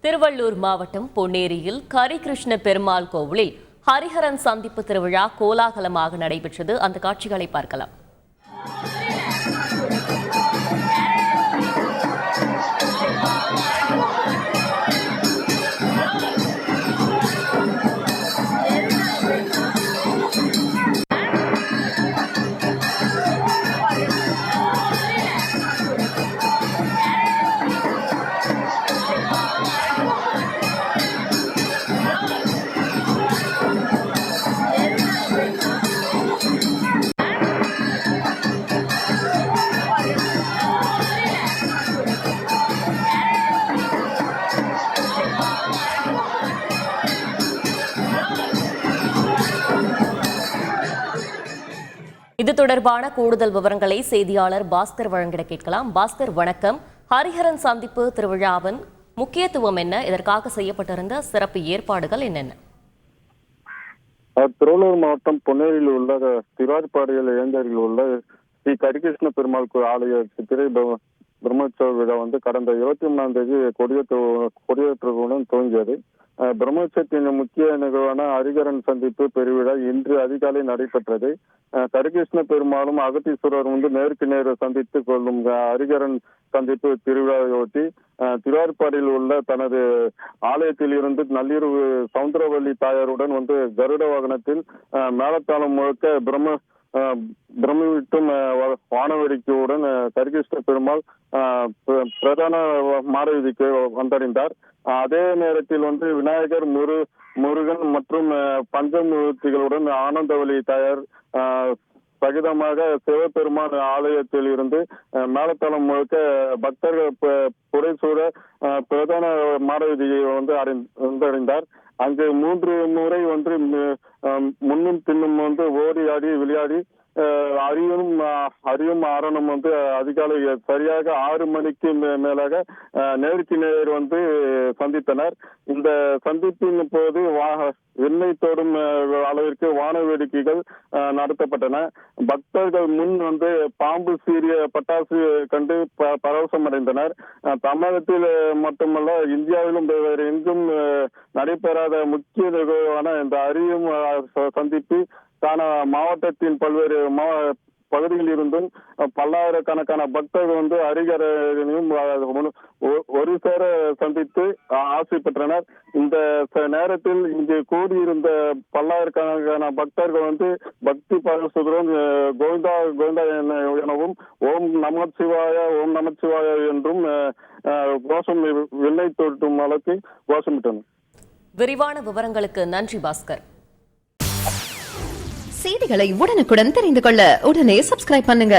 திருவள்ளூர் மாவட்டம் பொன்னேரியில் கரிகிருஷ்ண பெருமாள் கோவிலில் ஹரிஹரன் சந்திப்பு திருவிழா கோலாகலமாக நடைபெற்றது. அந்த காட்சிகளை பார்க்கலாம். இது தொடர்பான கூடுதல் விவரங்களை செய்தியாளர் பாஸ்கர் வழங்கிட கேட்கலாம். பாஸ்கர், வணக்கம். ஹரிஹரன் சந்திப்பு திருவிழாவின் முக்கியத்துவம் என்ன? இதற்காக செய்யப்பட்டிருந்த சிறப்பு ஏற்பாடுகள் என்னென்ன? திருவள்ளூர் மாவட்டம் பொன்னேரியில் உள்ள திருவாரிப்பாடியில் இளைஞரில் உள்ள ஸ்ரீ கரிகிருஷ்ண பெருமாள் ஆலய சித்திரை பிரம்மோற்சவ விழா கடந்த 23ஆம் தேதி கொடியேற்றத்துடன் துவங்கியது. பிரம்மோற்சவத்தின் முக்கிய நிகழ்வான ஹரிஹரன் சந்திப்பு பெருவிழா இன்று அதிகாலை நடைபெற்றது. கரிகிருஷ்ண பெருமாளும் அகத்தீஸ்வரர் நேருக்கு நேர் சந்தித்து கொள்ளும் ஹரிஹரன் சந்திப்பு திருவிழாவையொட்டி திருவாரிப்பாடியில் உள்ள தனது ஆலயத்தில் இருந்து நள்ளிரவு சவுந்தரவல்லி தாயாருடன் கருட வாகனத்தில் மேலத்தாளம் முழுக்க பிரமிட்டும் வானவேடிக்கையுடன் கரிகிருஷ்ண பெருமாள் பிரதான மாரவீதிக்கு வந்தடைந்தார். அதே நேரத்தில் விநாயகர், முருகன் மற்றும் பஞ்சமூர்த்திகளுடன் ஆனந்தவல்லி தாயார் சகிதமாக சிவபெருமான் ஆலயத்தில் இருந்து மேலத்தளம் முழுக்க பக்தர்கள் புடைசூழ பிரதான மாரவீதியை வந்தடைந்தார். அங்கு 3 முறை முன்னும் பின்னும் ஓடி ஆடி விளையாடி அரியும் ஆரணம் அதிகாலை சரியாக 6 மணிக்கு மேலாக நேருக்கு நேர் சந்தித்தனர். இந்த சந்திப்பின் போது எண்ணெய் தோடும் அளவிற்கு வான வேடிக்கைகள் நடத்தப்பட்டன. பக்தர்கள் முன் பாம்பு சீரிய பட்டாசு கண்டு பரவசம் அடைந்தனர். தமிழகத்தில் மட்டுமல்ல, இந்தியாவிலும் வேறு எங்கும் நடைபெறாத முக்கிய நிகழ்வான இந்த அரியும் சந்திப்பு மாவட்டத்தின் பல்வேறு பகுதியில் இருந்தும் பல்லாயிரக்கணக்கான பக்தர்கள் ஹரிஹரனையும் ஒரு சேர சந்தித்து ஆசை பெற்றனர். இந்த நேரத்தில் இங்கு கூடியிருந்த பல்லாயிரக்கணக்கான பக்தர்கள் பக்தி பரவசத்துடன் கோவிந்தா கோவிந்தா எனவும் ஓம் நமச்சிவாய என்றும் கோஷம் வெண்ணெய் தொட்டும் அளவுக்கு கோஷமிட்டனர். விரிவான விவரங்களுக்கு நன்றி பாஸ்கர். செய்திகளை உடனுக்குடன் தெரிந்து கொள்ள உடனே சப்ஸ்கிரைப் பண்ணுங்க.